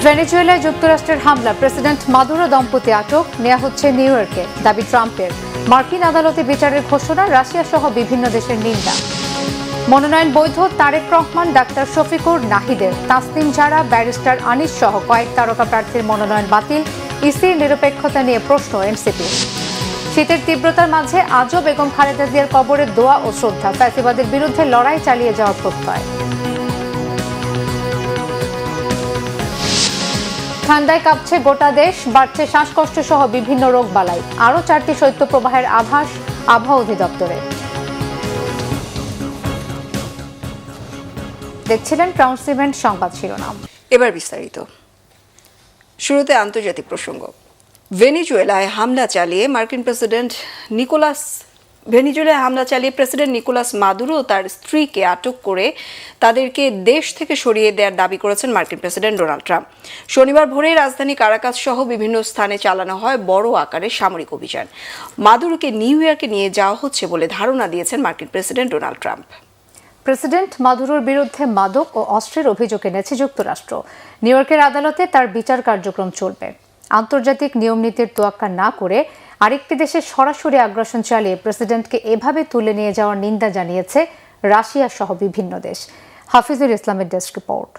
ভেনেজুয়েলায় যুক্তরাষ্ট্রের হামলা, president Maduro দম্পতি আটক, নেওয়া হচ্ছে নিউ ইয়র্কে, দাবি ট্রাম্পের। মার্কিন আদালতে বিচারের ঘোষণা, রাশিয়া সহ বিভিন্ন দেশের নিন্দা। মনোনয়ন বৈধ, তারেক রহমান, ডাক্তার শফিকুর নাহিদের, তাসনিম জারা, ব্যারিস্টার আনিস সহ কয়েক তারকা প্রার্থীর মনোনয়ন বাতিল। ইসির নিরপেক্ষতা নিয়ে প্রশ্ন এনসিপি। শীতের তীব্রতার মাঝে আজও বেগম খালেদা জিয়ার কবরে দোয়া ও শ্রদ্ধা, ফ্যাসিবাদের বিরুদ্ধে লড়াই চালিয়ে যাওয়ার প্রত্যয়। ঠান্ডায় কাঁপছে গোটা দেশ, বাড়ছে শ্বাসকষ্ট সহ বিভিন্ন রোগবালাই। আরও 4টি শৈত্যপ্রবাহের আভাস আবহাওয়া অধিদপ্তরে। দেখছিলেন ক্রাউন সিমেন্ট সংবাদ শিরোনাম। এবার বিস্তারিত। শুরুতে আন্তর্জাতিক প্রসঙ্গ। ভেনেজুয়েলায় হামলা চালিয়ে প্রেসিডেন্ট নিকোলাস মাদুরো ও তার স্ত্রীকে আটক করে তাদেরকে দেশ থেকে সরিয়ে দেওয়ার দাবি করেছেন মার্কিন প্রেসিডেন্ট ডোনাল্ড ট্রাম্প। শনিবার ভোরে রাজধানী কারাকাস সহ বিভিন্ন স্থানে চালানো হয় বড় আকারের সামরিক অভিযান। মাদুরোকে নিউ ইয়র্কে নিয়ে যাওয়া হচ্ছে বলে ধারণা দিয়েছেন মার্কিন প্রেসিডেন্ট ডোনাল্ড ট্রাম্প। প্রেসিডেন্ট মাদুরোর বিরুদ্ধে মাদক ও অস্ত্রের অভিযোগ এনেছে যুক্তরাষ্ট্র। নিউ ইয়র্কের আদালতে তার বিচার কার্যক্রম চলবে। আন্তর্জাতিক নিয়মনীতির তোয়াক্কা না করে আরেকটি দেশে সরাসরি আগ্রাসন চালিয়ে প্রেসিডেন্টকে এভাবে তুলে নিয়ে যাওয়ার নিন্দা জানিয়েছে রাশিয়া সহ বিভিন্ন দেশ। হাফিজুল ইসলামের ডেস্ক রিপোর্ট।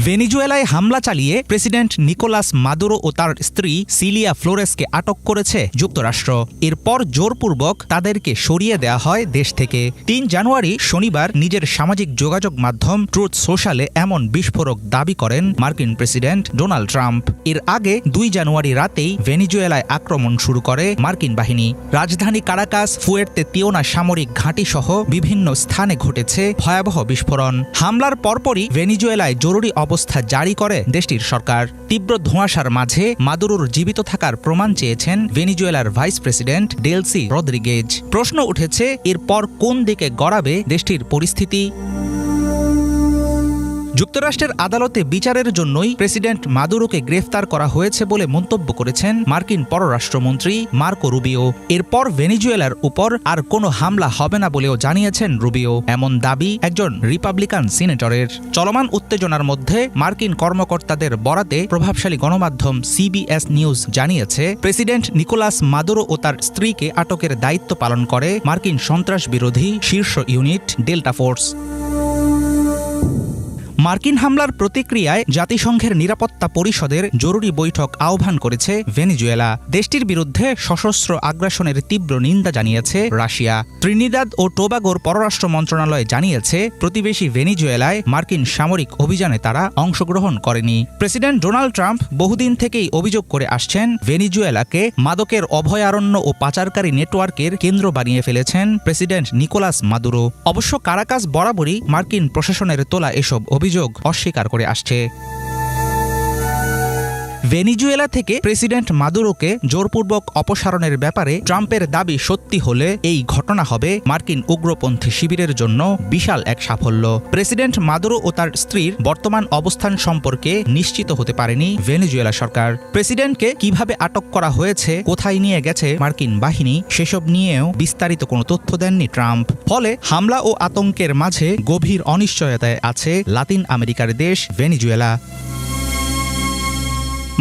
ভেনেজুয়েলায় হামলা চালিয়ে প্রেসিডেন্ট নিকোলাস মাদুরো ও তার স্ত্রী সিলিয়া ফ্লোরেসকে আটক করেছে যুক্তরাষ্ট্র। এরপর জোরপূর্বক তাদেরকে সরিয়ে দেওয়া হয় দেশ থেকে। 3 জানুয়ারি শনিবার নিজের সামাজিক যোগাযোগ মাধ্যম ট্রুথ সোশ্যালে এমন বিস্ফোরক দাবি করেন মার্কিন প্রেসিডেন্ট ডোনাল্ড ট্রাম্প। এর আগে 2 জানুয়ারি রাতেই ভেনেজুয়েলায় আক্রমণ শুরু করে মার্কিন বাহিনী। রাজধানী কারাকাস, ফুয়ের্তে তিওনা সামরিক ঘাঁটি সহ বিভিন্ন স্থানে ঘটেছে ভয়াবহ বিস্ফোরণ। হামলার পরপরই ভেনেজুয়েলায় জরুরি অবস্থা জারি করে দেশটির সরকার। তীব্র ধোঁয়াশার মাঝে মাদুরোর জীবিত থাকার প্রমাণ চেয়েছেন ভেনেজুয়েলার ভাইস প্রেসিডেন্ট ডেলসি রদ্রিগেজ। প্রশ্ন উঠেছে, এরপর কোন দিকে গড়াবে দেশটির পরিস্থিতি? যুক্তরাষ্ট্রের আদালতে বিচারের জন্যই প্রেসিডেন্ট মাদুরোকে গ্রেফতার করা হয়েছে বলে মন্তব্য করেছেন মার্কিন পররাষ্ট্রমন্ত্রী মার্কো রুবিও। এরপর ভেনেজুয়েলার উপর আর কোনো হামলা হবে না বলেও জানিয়েছেন রুবিও। এমন দাবি একজন রিপাবলিকান সিনেটরের। চলমান উত্তেজনার মধ্যে মার্কিন কর্মকর্তাদের বরাতে প্রভাবশালী গণমাধ্যম সিবিএস নিউজ জানিয়েছে, প্রেসিডেন্ট নিকোলাস মাদুরো ও তার স্ত্রীকে আটকের দায়িত্ব পালন করে মার্কিন সন্ত্রাস বিরোধী শীর্ষ ইউনিট ডেল্টা ফোর্স। মার্কিন হামলার প্রতিক্রিয়ায় জাতিসংঘের নিরাপত্তা পরিষদের জরুরি বৈঠক আহ্বান করেছে ভেনেজুয়েলা। দেশটির বিরুদ্ধে সশস্ত্র আগ্রাসনের তীব্র নিন্দা জানিয়েছে রাশিয়া। ত্রিনিদাদ ও টোবাগোর পররাষ্ট্র মন্ত্রণালয় জানিয়েছে, প্রতিবেশী ভেনেজুয়েলায় মার্কিন সামরিক অভিযানে তারা অংশগ্রহণ করেনি। প্রেসিডেন্ট ডোনাল্ড ট্রাম্প বহুদিন থেকেই অভিযোগ করে আসছেন, ভেনেজুয়েলাকে মাদকের অভয়ারণ্য ও পাচারকারী নেটওয়ার্কের কেন্দ্র বানিয়ে ফেলেছেন প্রেসিডেন্ট নিকোলাস মাদুরো। অবশ্য কারাকাস বরাবরই মার্কিন প্রশাসনের তোলা এসব অভিযোগ অস্বীকার করে আসছে। ভেনেজুয়েলা থেকে প্রেসিডেন্ট মাদুরোকে জোরপূর্বক অপসারণের ব্যাপারে ট্রাম্পের দাবি সত্যি হলে এই ঘটনা হবে মার্কিন উগ্রপন্থী শিবিরের জন্য বিশাল এক সাফল্য। প্রেসিডেন্ট মাদুরো ও তার স্ত্রীর বর্তমান অবস্থান সম্পর্কে নিশ্চিত হতে পারেনি ভেনেজুয়েলা সরকার। প্রেসিডেন্টকে কিভাবে আটক করা হয়েছে, কোথায় নিয়ে গেছে মার্কিন বাহিনী, সেসব নিয়েও বিস্তারিত কোনো তথ্য দেননি ট্রাম্প। ফলে হামলা ও আতঙ্কের মাঝে গভীর অনিশ্চয়তায় আছে লাতিন আমেরিকার দেশ ভেনেজুয়েলা।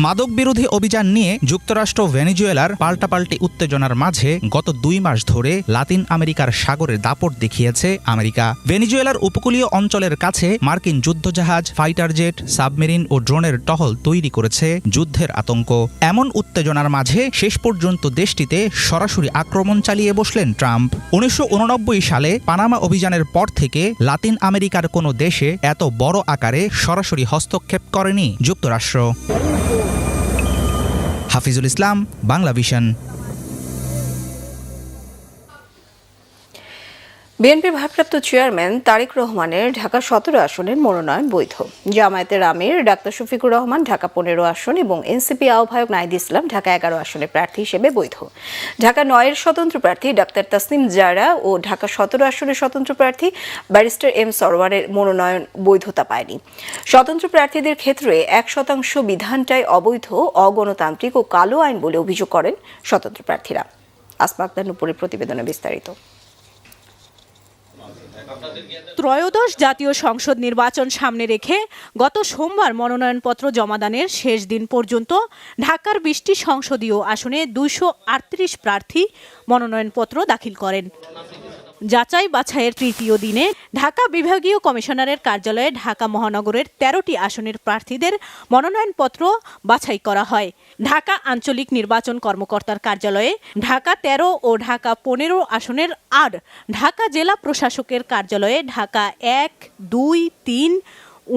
মাদক বিরোধী অভিযান নিয়ে যুক্তরাষ্ট্র ভেনেজুয়েলার পাল্টাপাল্টি উত্তেজনার মাঝে গত 2 মাস ধরে লাতিন আমেরিকার সাগরের দাপট দেখিয়েছে আমেরিকা। ভেনেজুয়েলার উপকূলীয় অঞ্চলের কাছে মার্কিন যুদ্ধজাহাজ, ফাইটার জেট, সাবমেরিন ও ড্রোনের টহল তৈরি করেছে যুদ্ধের আতঙ্ক। এমন উত্তেজনার মাঝে শেষ পর্যন্ত দেশটিতে সরাসরি আক্রমণ চালিয়ে বসলেন ট্রাম্প। 1989 সালে পানামা অভিযানের পর থেকে লাতিন আমেরিকার কোনো দেশে এত বড় আকারে সরাসরি হস্তক্ষেপ করেনি যুক্তরাষ্ট্র। হাফিজুল ইসলাম, বাংলা ভিশন। বিএনপির ভারপ্রাপ্ত চেয়ারম্যান তারেক রহমানের ঢাকা 17 আসনের মনোনয়ন বৈধ। জামায়াতের আমির ডাক্তার শফিকুর রহমান ঢাকা 15 আসন এবং এনসিপি আহ্বায়ক নাহিদ ইসলাম ঢাকা 11 আসনের প্রার্থী হিসেবে বৈধ। ঢাকা 9 এর স্বতন্ত্র প্রার্থী ডাক্তার তাসনিম জারা ও ঢাকা 17 আসনের স্বতন্ত্র প্রার্থী ব্যারিস্টার এম সরওয়ারের মনোনয়ন বৈধতা পায়নি। স্বতন্ত্র প্রার্থীদের ক্ষেত্রে 1% বিধানটাই অবৈধ, অগণতান্ত্রিক ও কালো আইন বলে অভিযোগ করেন স্বতন্ত্র প্রার্থীরা। আসমা আক্তার নুপুরের প্রতিবেদনে বিস্তারিত। ত্রয়োদশ জাতীয় সংসদ নির্বাচন সামনে রেখে গত সোমবার মনোনয়নপত্র জমাদানের শেষ দিন পর্যন্ত ঢাকার ২০টি সংসদীয় আসনে ২৩৮ প্রার্থী মনোনয়নপত্র দাখিল করেন। যাচাই বাছাইয়ের তৃতীয় দিনে ঢাকা বিভাগীয় কমিশনারের কার্যালয়ে ঢাকা মহানগরের ১৩টি আসনের প্রার্থীদের মনোনয়নপত্র বাছাই করা হয়। ঢাকা আঞ্চলিক নির্বাচন কর্মকর্তার কার্যালয়ে ঢাকা ১৩ ও ঢাকা ১৫ আসনের আর ঢাকা জেলা প্রশাসকের কার্যালয়ে ঢাকা ১, ২, ৩,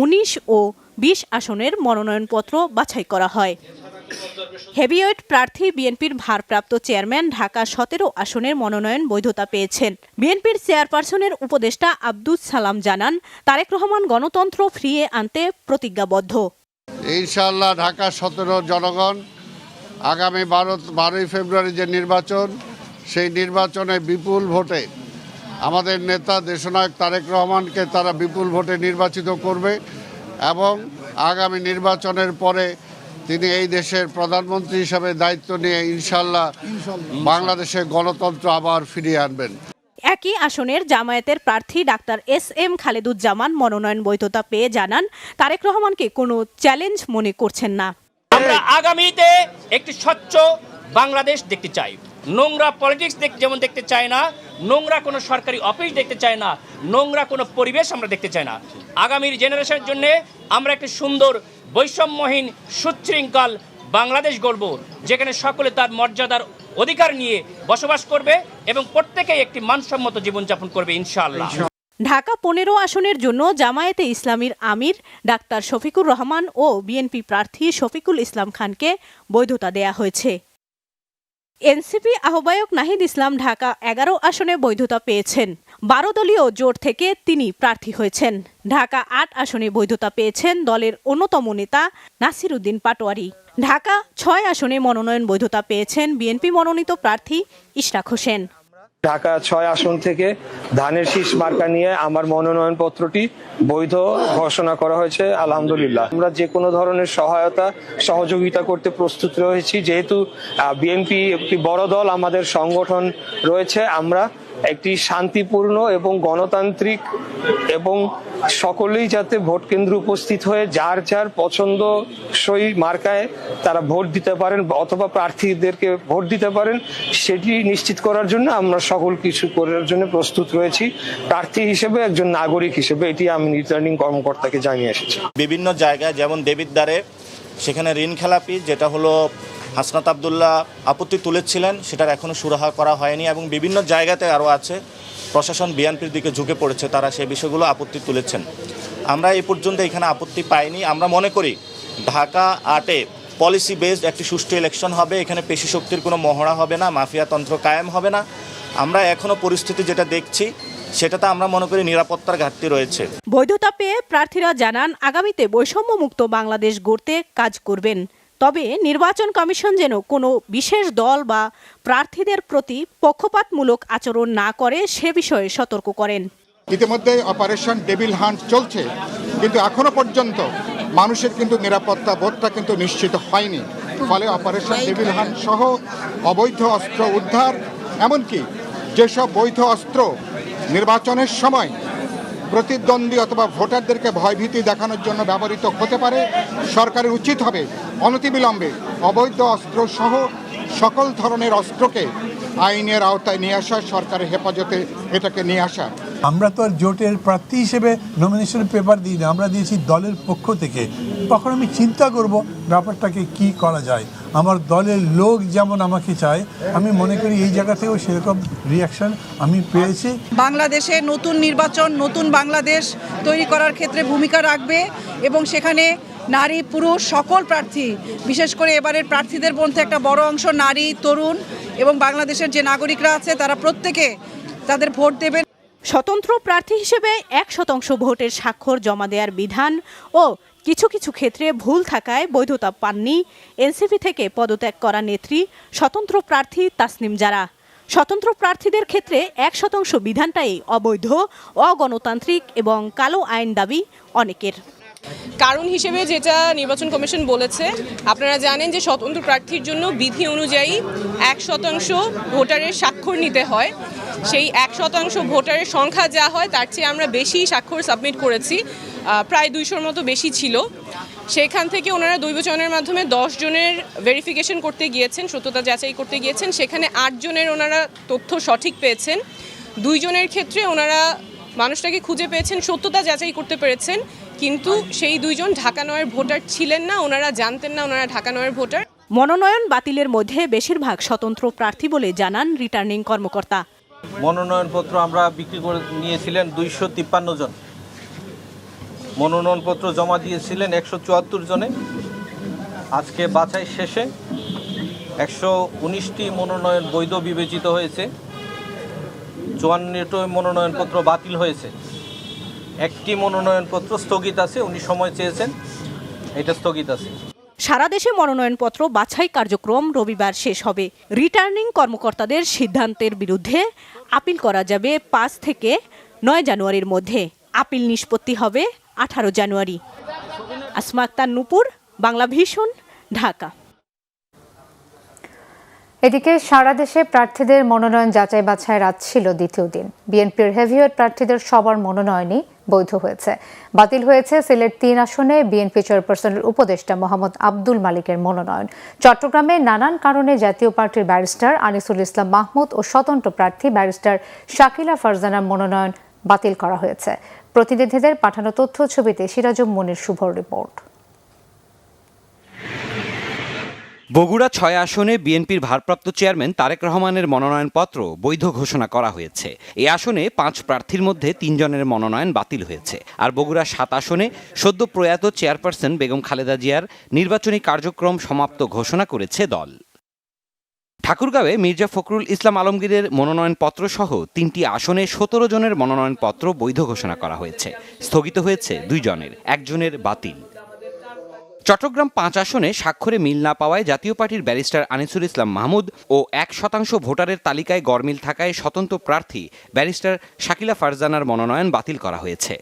১৯ ও ২০ আসনের মনোনয়নপত্র বাছাই করা হয়। হেভিওয়েট প্রার্থী বিএনপির ভারপ্রাপ্ত চেয়ারম্যান ঢাকা ১৭ আসনের মনোনয়ন বৈধতা পেয়েছেন। বিএনপির চেয়ারপারসনের উপদেষ্টা আব্দুস সালাম জানান, তারেক রহমান গণতন্ত্র ফিরিয়ে আনতে প্রতিজ্ঞাবদ্ধ। ইনশাআল্লাহ ঢাকা ১৭ জনগণ আগামী ১২ই ফেব্রুয়ারি যে নির্বাচন, সেই নির্বাচনে বিপুল ভোটে আমাদের নেতা দেশনায়ক তারেক রহমানকে তারা বিপুল ভোটে নির্বাচিত করবে এবং আগামী নির্বাচনের পরে তিনি এই দেশের প্রধানমন্ত্রী হিসাবে দায়িত্ব নিয়ে ইনশাআল্লাহ বাংলাদেশে গণতন্ত্র আবার ফিরিয়ে আনবেন। একই আসনের জামায়াতের প্রার্থী ডাক্তার SM খালেদুজ্জামান মনোনয়ন বৈধতা পেয়ে জানান, তারেক রহমানকে কোনো চ্যালেঞ্জ মনে করছেন না। আমরা আগামীতে একটি স্বচ্ছ বাংলাদেশ দেখতে চাই। নোংরা পলিটিক্স যেমন দেখতে চাই না, নোংরা কোনো সরকারি অফিস দেখতে চাই না, নোংরা কোনো পরিবেশ আমরা দেখতে চাই না। আগামীর জেনারেশনের জন্য আমরা একটি সুন্দর বৈষম্যহীন সুশৃঙ্খল বাংলাদেশ গড়ব, যেখানে সকলে তার মর্যাদার অধিকার নিয়ে বসবাস করবে এবং প্রত্যেকেই একটি মানসম্মত জীবনযাপন করবে ইনশাআল্লাহ। ঢাকা ১৫ আসনের জন্য জামায়াতে ইসলামীর আমির ডাক্তার শফিকুর রহমান ও বিএনপি প্রার্থী শফিকুল ইসলাম খানকে বৈধতা দেয়া হয়েছে। এনসিপি আহ্বায়ক নাহিদ ইসলাম ঢাকা ১১ আসনে বৈধতা পেয়েছেন। ১২ দলীয় জোট থেকে তিনি প্রার্থী হয়েছেন। ঢাকা ৮ আসনে বৈধতা পেয়েছেন দলের অন্যতম নেতা নাসির উদ্দিন পাটোয়ারি। ঢাকা ৬ আসনে মনোনয়ন বৈধতা পেয়েছেন বিএনপি মনোনীত প্রার্থী ইশরাক হোসেন। ঢাকা ৬ আসন থেকে ধানের শীষ মার্কা নিয়ে আমার মনোনয়ন পত্রটি বৈধ ঘোষণা করা হয়েছে। আলহামদুলিল্লাহ, আমরা যে কোনো ধরনের সহায়তা সহযোগিতা করতে প্রস্তুত রয়েছি। যেহেতু বিএনপি একটি বড় দল, আমাদের সংগঠন রয়েছে, আমরা একটি শান্তিপূর্ণ এবং গণতান্ত্রিক এবং সকলেই যাতে ভোট কেন্দ্রে উপস্থিত হয়ে যার যার পছন্দসই মার্কায় তারা ভোট দিতে পারেন অথবা প্রার্থীদেরকে ভোট দিতে পারেন, সেটি নিশ্চিত করার জন্য আমরা সকল কিছু করার জন্য প্রস্তুত রয়েছি। প্রার্থী হিসেবে, একজন নাগরিক হিসেবে এটি আমি রিটার্নিং কর্মকর্তাকে জানিয়ে এসেছি। বিভিন্ন জায়গায় যেমন দেবিদ্বারে সেখানে ঋণ খেলাপি যেটা হলো হাসনাত আবদুল্লাহ আপত্তি তুলেছিলেন, সেটার এখনও সুরাহা করা হয়নি এবং বিভিন্ন জায়গাতে আরও আছে প্রশাসন বিএনপির দিকে ঝুঁকে পড়েছে, তারা সেই বিষয়গুলো আপত্তি তুলেছেন। আমরা এই পর্যন্ত এখানে আপত্তি পাইনি। আমরা মনে করি ঢাকা ৮-এ পলিসি বেসড একটি সুষ্ঠু ইলেকশন হবে, এখানে পেশি শক্তির কোনো মহড়া হবে না, মাফিয়াতন্ত্র কায়েম হবে না। আমরা এখনও পরিস্থিতি যেটা দেখছি সেটাতে আমরা মনে করি নিরাপত্তার ঘাটতি রয়েছে। বৈধতা পেয়ে প্রার্থীরা জানান, আগামীতে বৈষম্যমুক্ত বাংলাদেশ গড়তে কাজ করবেন। তবে নির্বাচন কমিশন যেন কোনো বিশেষ দল বা প্রার্থীদের প্রতি পক্ষপাতমূলক আচরণ না করে সে বিষয়ে সতর্ক করেন। ইতিমধ্যে অপারেশন ডেভিল হান্ট চলছে, কিন্তু এখনো পর্যন্ত মানুষের কিন্তু নিরাপত্তা বোধটা কিন্তু নিশ্চিত হয়নি। ফলে অপারেশন ডেভিল হান্ট সহ অবৈধ অস্ত্র উদ্ধার, এমনকি যেসব বৈধ অস্ত্র নির্বাচনের সময় প্রতিদ্বন্দ্বী অথবা ভোটারদেরকে ভয়ভীতি দেখানোর জন্য ব্যবহৃত হতে পারে, সরকারের উচিত হবে অনতিবিলম্বে অবৈধ অস্ত্র সহ সকল ধরনের অস্ত্রকে আইনের আওতায় নিয়ে আসা, সরকারের হেফাজতে এটাকে নিয়ে আসা। আমরা তো আর জোটের প্রার্থী হিসেবে নমিনেশন পেপার দিই না, আমরা দিয়েছি দলের পক্ষ থেকে। তখন আমি চিন্তা করব ব্যাপারটাকে কি করা যায়। আমার দলের লোক যেমন আমাকে চায়, আমি মনে করি এই জায়গা থেকেও সেরকম রিয়াকশন আমি পেয়েছি। বাংলাদেশে নতুন নির্বাচন, নতুন বাংলাদেশ তৈরি করার ক্ষেত্রে ভূমিকা রাখবে এবং সেখানে নারী পুরুষ সকল প্রার্থী, বিশেষ করে এবারের প্রার্থীদের মধ্যে একটা বড় অংশ নারী, তরুণ এবং বাংলাদেশের যে নাগরিকরা আছে তারা প্রত্যেকে তাদের ভোট দেবেন। স্বতন্ত্র প্রার্থী হিসেবে 1% ভোটের স্বাক্ষর জমা দেওয়ার বিধান ও কিছু কিছু ক্ষেত্রে ভুল থাকায় বৈধতা পাননি এনসিপি থেকে পদত্যাগ করা নেত্রী স্বতন্ত্র প্রার্থী তাসনিম জারা। স্বতন্ত্র প্রার্থীদের ক্ষেত্রে 1% বিধানটাই অবৈধ, অগণতান্ত্রিক এবং কালো আইন দাবি অনেকের। কারণ হিসেবে যেটা নির্বাচন কমিশন বলেছে, আপনারা জানেন যে স্বতন্ত্র প্রার্থীর জন্য বিধি অনুযায়ী 1% ভোটারের স্বাক্ষর নিতে হয়। সেই 1% ভোটারের সংখ্যা যা হয় তার চেয়ে আমরা বেশি স্বাক্ষর সাবমিট করেছি, প্রায় 200-র মতো বেশি ছিল। সেখান থেকে ওনারা দৈবচয়নের মাধ্যমে 10 জনের ভেরিফিকেশন করতে গিয়েছেন, সত্যতা যাচাই করতে গিয়েছেন। সেখানে 8 জনের ওনারা তথ্য সঠিক পেয়েছেন। 2 জনের ক্ষেত্রে ওনারা মানুষটাকে খুঁজে পেয়েছেন, সত্যতা যাচাই করতে পেরেছেন, কিন্তু সেই 2 জন ঢাকা নয়ের ভোটার ছিলেন না, ওনারা জানতেন না ওনারা ঢাকা নয়ের ভোটার। মনোনয়ন বাতিলের মধ্যে বেশিরভাগ স্বতন্ত্র প্রার্থী বলে জানান রিটার্নিং কর্মকর্তা। মনোনয়নপত্র আমরা বিক্রি করে নিয়েছিলেন 253 জন, মনোনয়নপত্র জমা দিয়েছিলেন 174 জনে। আজকে বাছাই শেষে 119টি মনোনয়ন বৈধ বিবেচিত হয়েছে, 54টি মনোনয়নপত্র বাতিল হয়েছে, একটি মনোনয়নপত্র স্থগিত আছে। উনি সময় চেয়েছেন, এটা স্থগিত আছে। সারা দেশে মনোনয়নপত্র বাছাই কার্যক্রম রবিবার শেষ হবে। রিটার্নিং কর্মকর্তাদের সিদ্ধান্তের বিরুদ্ধে আপিল করা যাবে 5 থেকে 9 জানুয়ারির মধ্যে। আপিল নিষ্পত্তি হবে 18 জানুয়ারি। আসমা আক্তার নূপুর, বাংলা ভিশন, ঢাকা। এদিকে সারা দেশে প্রার্থীদের মনোনয়ন যাচাই বাছাইয়ের আজ ছিল দ্বিতীয় দিন। বিএনপির হেভিওয়েট প্রার্থীদের সবার মনোনয়নই বৈধ হয়েছে। বাতিল হয়েছে সিলেট 3 আসনে বিএনপি চেয়ারপারসনের উপদেষ্টা মোহাম্মদ আব্দুল মালিকের মনোনয়ন। চট্টগ্রামে নানান কারণে জাতীয় পার্টির ব্যারিস্টার আনিসুল ইসলাম মাহমুদ ও স্বতন্ত্র প্রার্থী ব্যারিস্টার শাকিলা ফারজানার মনোনয়ন বাতিল করা হয়েছে। প্রতিনিধিদের পাঠানো তথ্য ছবিতে সিরাজুম মনির শুভর রিপোর্ট। বগুড়া 6 আসনে বিএনপির ভারপ্রাপ্ত চেয়ারম্যান তারেক রহমানের মনোনয়নপত্র বৈধ ঘোষণা করা হয়েছে। এই আসনে 5 প্রার্থীর মধ্যে 3 জনের মনোনয়ন বাতিল হয়েছে। আর বগুড়া 7 আসনে সদ্য প্রয়াত চেয়ারপারসন বেগম খালেদা জিয়ার নির্বাচনী কার্যক্রম সমাপ্ত ঘোষণা করেছে দল। ঠাকুরগাঁওয়ে মির্জা ফখরুল ইসলাম আলমগীরের মনোনয়নপত্র সহ 3টি আসনে 17 জনের মনোনয়নপত্র বৈধ ঘোষণা করা হয়েছে। স্থগিত হয়েছে 2 জনের, 1 জনের বাতিল। চট্টগ্রাম 5 আসনে স্বাক্ষরে মিল না পাওয়ায় জাতীয় পার্টির ব্যারিস্টার আনিসুল ইসলাম মাহমুদ ও 1% ভোটারের তালিকায় গরমিল থাকায় স্বতন্ত্র প্রার্থী ব্যারিস্টার শাকিলা ফারজানার মনোনয়ন বাতিল করা হয়েছে।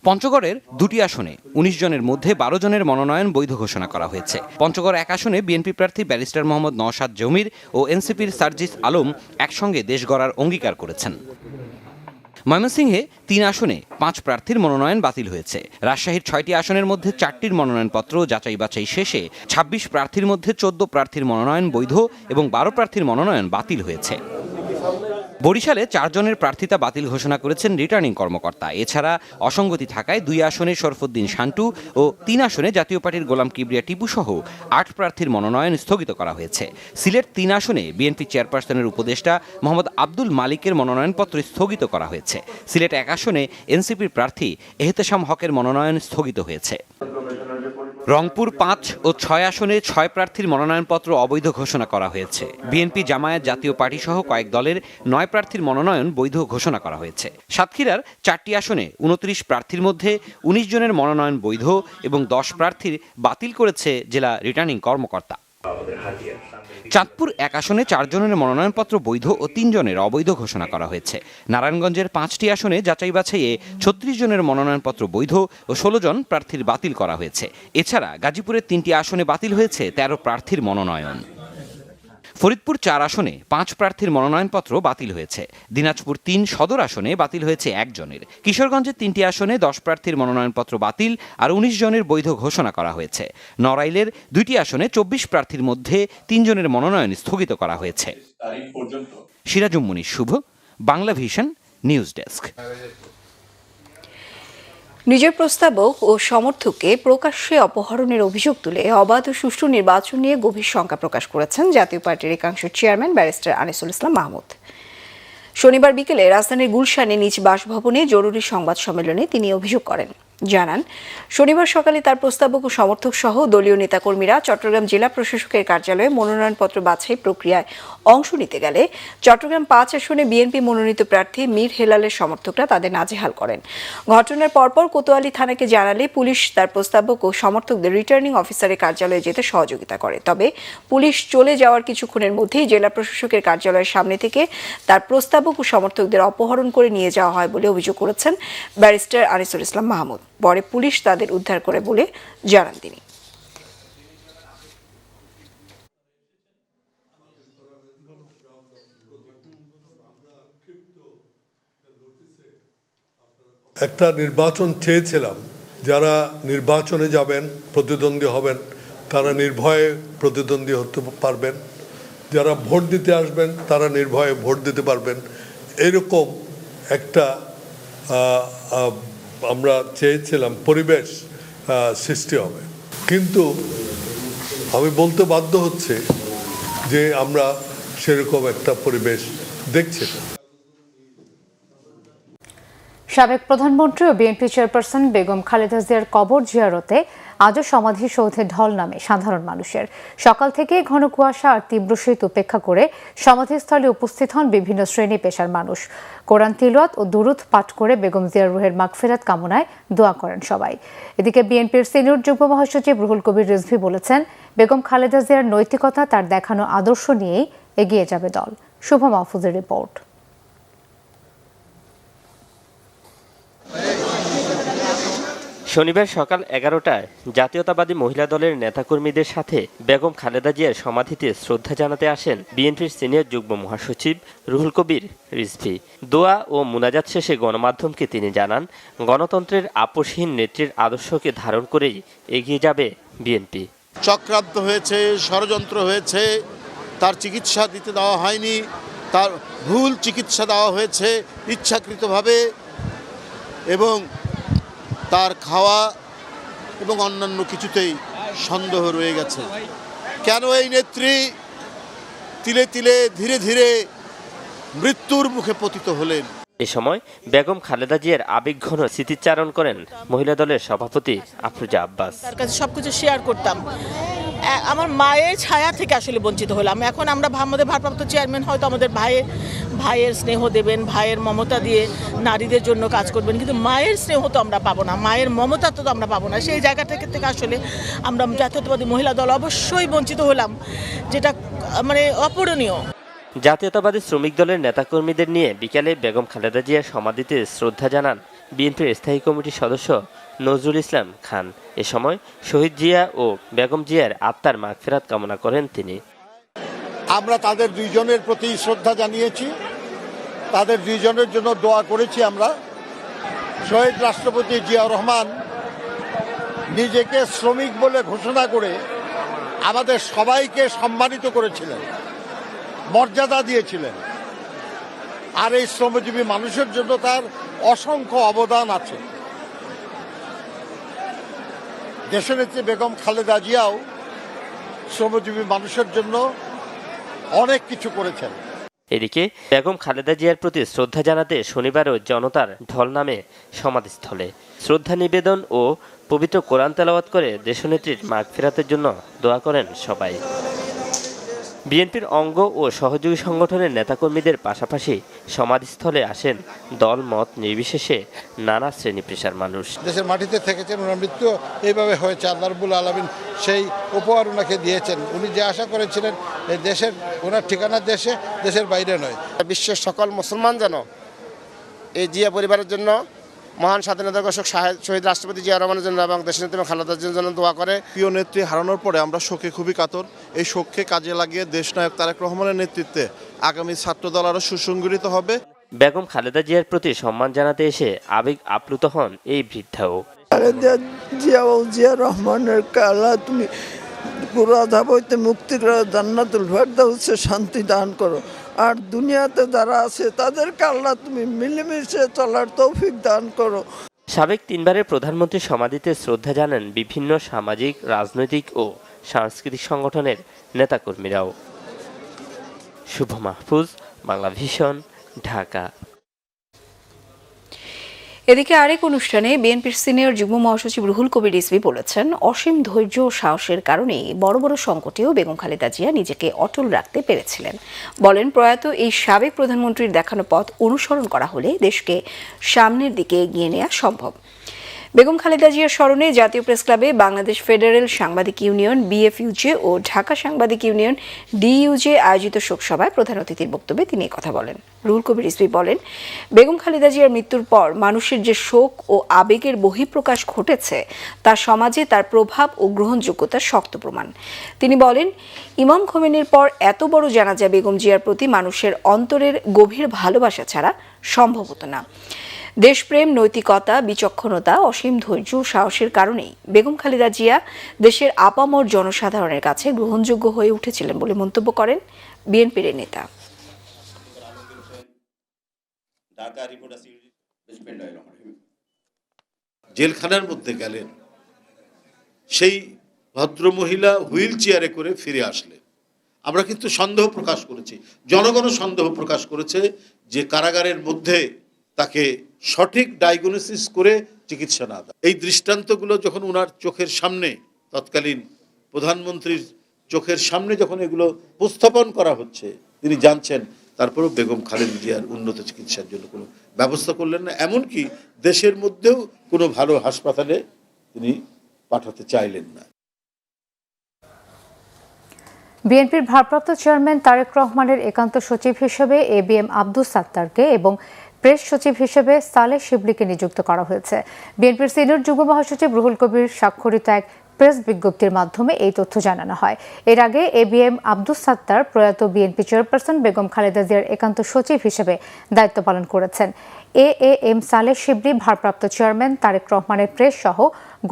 পঞ্চগড়ের 2টি আসনে 19 জনের মধ্যে 12 জনের মনোনয়ন বৈধ ঘোষণা করা হয়েছে। পঞ্চগড় 1 আসনে বিএনপি প্রার্থী ব্যারিস্টার মোহাম্মদ নওশাদ জমির ও এনসিপির সার্জিস আলম একসঙ্গে দেশ গড়ার অঙ্গীকার করেছেন। ময়মনসিংহে 3 আসনে 5 প্রার্থীর মনোনয়ন বাতিল হয়েছে। রাজশাহীর 6টি আসনের মধ্যে 4টির মনোনয়নপত্র যাচাই বাছাই শেষে 26 প্রার্থীর মধ্যে 14 প্রার্থীর মনোনয়ন বৈধ এবং 12 প্রার্থীর মনোনয়ন বাতিল হয়েছে। বরিশালে 4 জনের প্রার্থিতা বাতিল ঘোষণা করেছেন রিটার্নিং কর্মকর্তা। এছাড়া অসঙ্গতি থাকায় 2 আসনে শরফুদ্দিন শান্টু ও 3 আসনে জাতীয় পার্টির গোলাম কিবরিয়া টিপু সহ 8 প্রার্থীর মনোনয়ন স্থগিত করা হয়েছে। সিলেট 3 আসনে বিএনপি চেয়ারপারসনের উপদেষ্টা মোহাম্মদ আব্দুল মালিকের মনোনয়নপত্র স্থগিত করা হয়েছে। সিলেট 1 আসনে এনসিপির প্রার্থী এহতেশাম হকের মনোনয়ন স্থগিত হয়েছে। রংপুর 5 ও 6 আসনে 6 প্রার্থীর মনোনয়নপত্র অবৈধ ঘোষণা করা হয়েছে। বিএনপি, জামায়াত, জাতীয় পার্টি সহ কয়েক দলের 9 প্রার্থীর মনোনয়ন বৈধ ঘোষণা করা হয়েছে। সাতক্ষীরার 4টি আসনে 29 প্রার্থীর মধ্যে 19 জনের মনোনয়ন বৈধ এবং 10 প্রার্থীর বাতিল করেছে জেলা রিটার্নিং কর্মকর্তা। চাঁদপুর 1 আসনে 4 জনের মনোনয়নপত্র বৈধ ও 3 জনের অবৈধ ঘোষণা করা হয়েছে। নারায়ণগঞ্জের 5টি আসনে যাচাই বাছাইয়ে 36 জনের মনোনয়নপত্র বৈধ ও 16 জন প্রার্থীর বাতিল করা হয়েছে। এছাড়া গাজীপুরের 3টি আসনে বাতিল হয়েছে 13 প্রার্থীর মনোনয়ন। ফরিদপুর 4 আসনে 5 প্রার্থীর মনোনয়নপত্র বাতিল হয়েছে। দিনাজপুর 3 সদর আসনে বাতিল হয়েছে 1 জনের। কিশোরগঞ্জের 3টি আসনে 10 প্রার্থীর মনোনয়নপত্র বাতিল আর 19 জনের বৈধ ঘোষণা করা হয়েছে। নড়াইলের 2টি আসনে 24 প্রার্থীর মধ্যে 3 জনের মনোনয়ন স্থগিত করা হয়েছে। সিরাজুম মনির শুভ, বাংলা ভিশন, নিউজ ডেস্ক। নিজের প্রস্তাবক ও সমর্থককে প্রকাশ্যে অপহরণের অভিযোগ তুলে অবাধ ও সুষ্ঠু নির্বাচন নিয়ে গভীর শঙ্কা প্রকাশ করেছেন জাতীয় পার্টির একাংশ চেয়ারম্যান ব্যারিস্টার আনিসুল ইসলাম মাহমুদ। শনিবার বিকেলে রাজধানীর গুলশানে নিজ বাসভবনে জরুরি সংবাদ সম্মেলনে তিনি অভিযোগ করেন। জানান, শনিবার সকালে তার প্রস্তাবক ও সমর্থক সহ দলীয় নেতাকর্মীরা চট্টগ্রাম জেলা প্রশাসকের কার্যালয়ে মনোনয়নপত্র বাছাই প্রক্রিয়ায় অংশ নিতে গেলে চট্টগ্রাম 5 আসনে বিএনপি মনোনীত প্রার্থী মীর হেলালের সমর্থকরা তাদের নাজেহাল করেন। ঘটনার পরপর কোতোয়ালি থানাকে জানালে পুলিশ তার প্রস্তাবক ও সমর্থকদের রিটার্নিং অফিসারের কার্যালয়ে যেতে সহযোগিতা করে। তবে পুলিশ চলে যাওয়ার কিছুক্ষণের মধ্যেই জেলা প্রশাসকের কার্যালয়ের সামনে থেকে তার প্রস্তাবক ও সমর্থকদের অপহরণ করে নিয়ে যাওয়া হয় বলে অভিযোগ করেছেন ব্যারিস্টার আনিসুল ইসলাম মাহমুদ। পরে পুলিশ তাদের উদ্ধার করে বলে জানান তিনি। একটা নির্বাচন চেয়েছিলাম, যারা নির্বাচনে যাবেন, প্রতিদ্বন্দ্বী হবেন, তারা নির্ভয়ে প্রতিদ্বন্দ্বী হতে পারবেন, যারা ভোট দিতে আসবেন তারা নির্ভয়ে ভোট দিতে পারবেন, এরকম একটা আমরা চেয়েছিলাম পরিবেশ সৃষ্টি হবে। কিন্তু আমি বলতে বাধ্য হচ্ছে যে আমরা সেরকম একটা পরিবেশ দেখছি না। সাবেক প্রধানমন্ত্রী ও বিএনপি চেয়ারপারসন বেগম খালেদা জিয়ার কবর জিয়ারতে আজও সমাধিসৌধে ঢল নামে সাধারণ মানুষের। সকাল থেকে ঘন কুয়াশা আর তীব্র শীত উপেক্ষা করে সমাধিস্থলে উপস্থিত হন বিভিন্ন শ্রেণী পেশার মানুষ। কোরআন তিলাওয়াত ও দুরূদ পাঠ করে বেগম জিয়ার রুহের মাগফিরাত কামনায় দোয়া করেন সবাই। এদিকে বিএনপির সিনিয়র যুগ্ম মহাসচিব রুহুল কবির রিজভী বলেছেন, বেগম খালেদা জিয়ার নৈতিকতা, তার দেখানো আদর্শ নিয়েই এগিয়ে যাবে দল। শুভ মাহফুজের রিপোর্ট। শনিবার সকাল 11টায় জাতীয়তাবাদী মহিলা দলের নেতাকর্মীদের সাথে বেগম খালেদা জিয়ার সমাধিতে শ্রদ্ধা জানাতে আসেন বিএনপির সিনিয়র যুগ্ম মহাসচিব রুহুল কবির রিজভী। দোয়া ও মুনাজাত শেষে গণমাধ্যমকে তিনি জানান, গণতন্ত্রের আপোষহীন নেত্রীর আদর্শকে ধারণ করেই এগিয়ে যাবে বিএনপি। চক্রান্ত হয়েছে, ষড়যন্ত্র হয়েছে, তার চিকিৎসা দিতে দেওয়া হয়নি, তার ভুল চিকিৎসা দেওয়া হয়েছে ইচ্ছাকৃতভাবে, এবং তার খাওয়া এবং অন্যান্য কিছুতেই সন্দেহ রয়ে গেছে। কেন এই নেত্রী তিলে তিলে ধীরে ধীরে মৃত্যুর মুখে পতিত হলেন? এ সময় বেগম খালেদা জিয়ার আবেগঘন স্মৃতিচারণ করেন মহিলা দলের সভাপতি আফরোজা আব্বাস। তার কাছে সবকিছু শেয়ার করতাম। আমার মায়ের ছায়া থেকে আসলে বঞ্চিত হলাম। এখন আমরা আমাদের ভারপ্রাপ্ত চেয়ারম্যান হয়তো আমাদের ভাইয়ের স্নেহ দেবেন, ভাইয়ের মমতা দিয়ে নারীদের জন্য কাজ করবেন, কিন্তু মায়ের স্নেহ তো আমরা পাবো না, মায়ের মমতা তো আমরা পাবো না। সেই জায়গা থেকে আসলে আমরা জাতীয়তাবাদী মহিলা দল অবশ্যই বঞ্চিত হলাম, যেটা মানে অপূরণীয়। জাতীয়তাবাদী শ্রমিক দলের নেতাকর্মীদের নিয়ে বিকেলে বেগম খালেদা জিয়ার সমাধিতে শ্রদ্ধা জানান বিএনপির স্থায়ী কমিটির সদস্য নজরুল ইসলাম খান। এ সময় শহীদ জিয়া ও বেগম জিয়ার আত্মার মাগফিরাত কামনা করেন তিনি। আমরা তাদের দুইজনের প্রতি শ্রদ্ধা জানিয়েছি, তাদের দুইজনের জন্য দোয়া করেছি। আমরা শহীদ রাষ্ট্রপতি জিয়াউর রহমান নিজেকে শ্রমিক বলে ঘোষণা করে আমাদের সবাইকে সম্মানিত করেছিলেন, মর্যাদা দিয়েছিলেন, আর এই শ্রমজীবী মানুষের জন্য তার অসংখ্য অবদান আছে। দেশনেত্রী বেগম খালেদা জিয়াও শ্রমজীবী মানুষের জন্য অনেক কিছু করেছেন। এদিকে বেগম খালেদা জিয়ার প্রতি শ্রদ্ধা জানাতে শনিবারও জনতার ঢল নামে সমাধিস্থলে। শ্রদ্ধা নিবেদন ও পবিত্র কোরআন তেলাওয়াত করে দেশনেত্রীর মাগফিরাতের জন্য দোয়া করেন সবাই। বিএনপির অঙ্গ ও সহযোগী সংগঠনের নেতাকর্মীদের পাশাপাশি সমাধিস্থলে আসেন দল মত নির্বিশেষে নানা শ্রেণী পেশার মানুষ। দেশের মাটিতে থেকেছেন, ওনার মৃত্যু এইভাবে হয়েছে। আল্লাহ রাব্বুল আলামিন সেই উপহার ওনাকে দিয়েছেন। উনি যে আশা করেছিলেন এই দেশের, ওনার ঠিকানা দেশে, দেশের বাইরে নয়। বিশ্বের সকল মুসলমান যেন এই জিয়া পরিবারের জন্য, মহান স্বাধীনতা ঘোষক শহীদ রাষ্ট্রপতি জিয়া রহমানের জন্য এবং দেশনেত্রী খালেদা জিয়ার জন্য দোয়া করে। প্রিয় নেত্রী হারানোর পরে আমরা শোকে খুবই কাতর। এই শোককে কাজে লাগিয়ে দেশনায়ক তারেক রহমানের নেতৃত্বে আগামী ছাত্রদল আরও সুসংগঠিত হবে। বেগম খালেদা জিয়ার প্রতি সম্মান জানাতে এসে আবেগ আপ্লুত হন এই বৃদ্ধাও। জিয়া রহমানের আল্লাহ তুমি পুরো আযাব হইতে মুক্তি করে জান্নাতুল ফেরদাউসে শান্তি দান করো, আর দুনিয়াতে যারা আছে তাদেরকে আল্লাহ তুমি মিলেমিশে চলার তৌফিক দান করো। সাবেক তিনবারের প্রধানমন্ত্রীর সমাধিতে শ্রদ্ধা জানান বিভিন্ন সামাজিক, রাজনৈতিক ও সাংস্কৃতিক সংগঠনের নেতাকর্মীরাও। শুভ মাহফুজ, বাংলা ভিশন, ঢাকা। এদিকে আরেক অনুষ্ঠানে বিএনপির সিনিয়র যুগ্ম মহাসচিব রুহুল কবির রিজভী বলেছেন, অসীম ধৈর্য ও সাহসের কারণেই বড় বড় সংকটেও বেগম খালেদা জিয়া নিজেকে অটল রাখতে পেরেছিলেন। বলেন, প্রয়াত এই সাবেক প্রধানমন্ত্রীর দেখানো পথ অনুসরণ করা হলে দেশকে সামনের দিকে এগিয়ে নেওয়া সম্ভব। বেগম খালেদা জিয়ার স্মরণে জাতীয় প্রেস ক্লাবে বাংলাদেশ ফেডারেল সাংবাদিক ইউনিয়ন বিএফইউজে ও ঢাকা সাংবাদিক ইউনিয়ন ডিইউজে আয়োজিত শোকসভায় প্রধান অতিথির বক্তব্যে তিনি কথা বলেন। রুহুল কবির রিজভী বলেন, বেগম খালেদা জিয়ার মৃত্যুর পর মানুষের যে শোক ও আবেগের বহিঃপ্রকাশ ঘটেছে তা সমাজে তার প্রভাব ও গ্রহণযোগ্যতার শক্ত প্রমাণ। তিনি বলেন, ইমাম খোমেনির পর এত বড় জানাজা বেগম জিয়ার প্রতি মানুষের অন্তরের গভীর ভালোবাসা ছাড়া সম্ভব হতো না। দেশপ্রেম, নৈতিকতা, বিচক্ষণতা, অসীম ধৈর্য ও সাহসের কারণেই বেগম খালেদা জিয়া দেশের আপামর জনসাধারণের কাছে গ্রহণযোগ্য হয়ে উঠেছিলেন বলে মন্তব্য করেন বিএনপির নেতা। জেলখানার মধ্যে গেলেন, সেই ভদ্রমহিলা হুইল চেয়ারে করে ফিরে আসলেন। আমরা কিন্তু সন্দেহ প্রকাশ করেছি, জনগণও সন্দেহ প্রকাশ করেছে যে কারাগারের মধ্যে তাকে সঠিক ডায়াগনোসিস করে চিকিৎসা না দেয়। এই দৃষ্টান্তগুলো যখন ওনার চোখের সামনে, তৎকালীন প্রধানমন্ত্রীর চোখের সামনে যখন এগুলো উপস্থাপন করা হচ্ছে, তিনি জানছেন, তারপরেও বেগম খালেদা জিয়ার উন্নত চিকিৎসার জন্য কোনো ব্যবস্থা করলেন না। এমনকি দেশের মধ্যেও কোনো ভালো হাসপাতালে তিনি পাঠাতে চাইলেন না। বিএনপির ভারপ্রাপ্ত চেয়ারম্যান তারেক রহমানের একান্ত সচিব হিসেবে এবিএম আব্দুস সাত্তারকে এবং প্রেস সচিব হিসেবে সালেহ শিবলিকে নিযুক্ত করা হয়েছে। বিএনপির সিনিয়র যুগ্ম মহাসচিব রুহুল কবির স্বাক্ষরিত এক প্রেস বিজ্ঞপ্তির মাধ্যমে এই তথ্য জানানো হয়। এর আগে এবিএম আব্দুস সাত্তার প্রয়াত বিএনপি চেয়ারপারসন বেগম খালেদা জিয়ার একান্ত সচিব হিসেবে দায়িত্ব পালন করেছেন। এএএম সালেহ শিবলি ভারপ্রাপ্ত চেয়ারম্যান তারেক রহমানের প্রেস সহ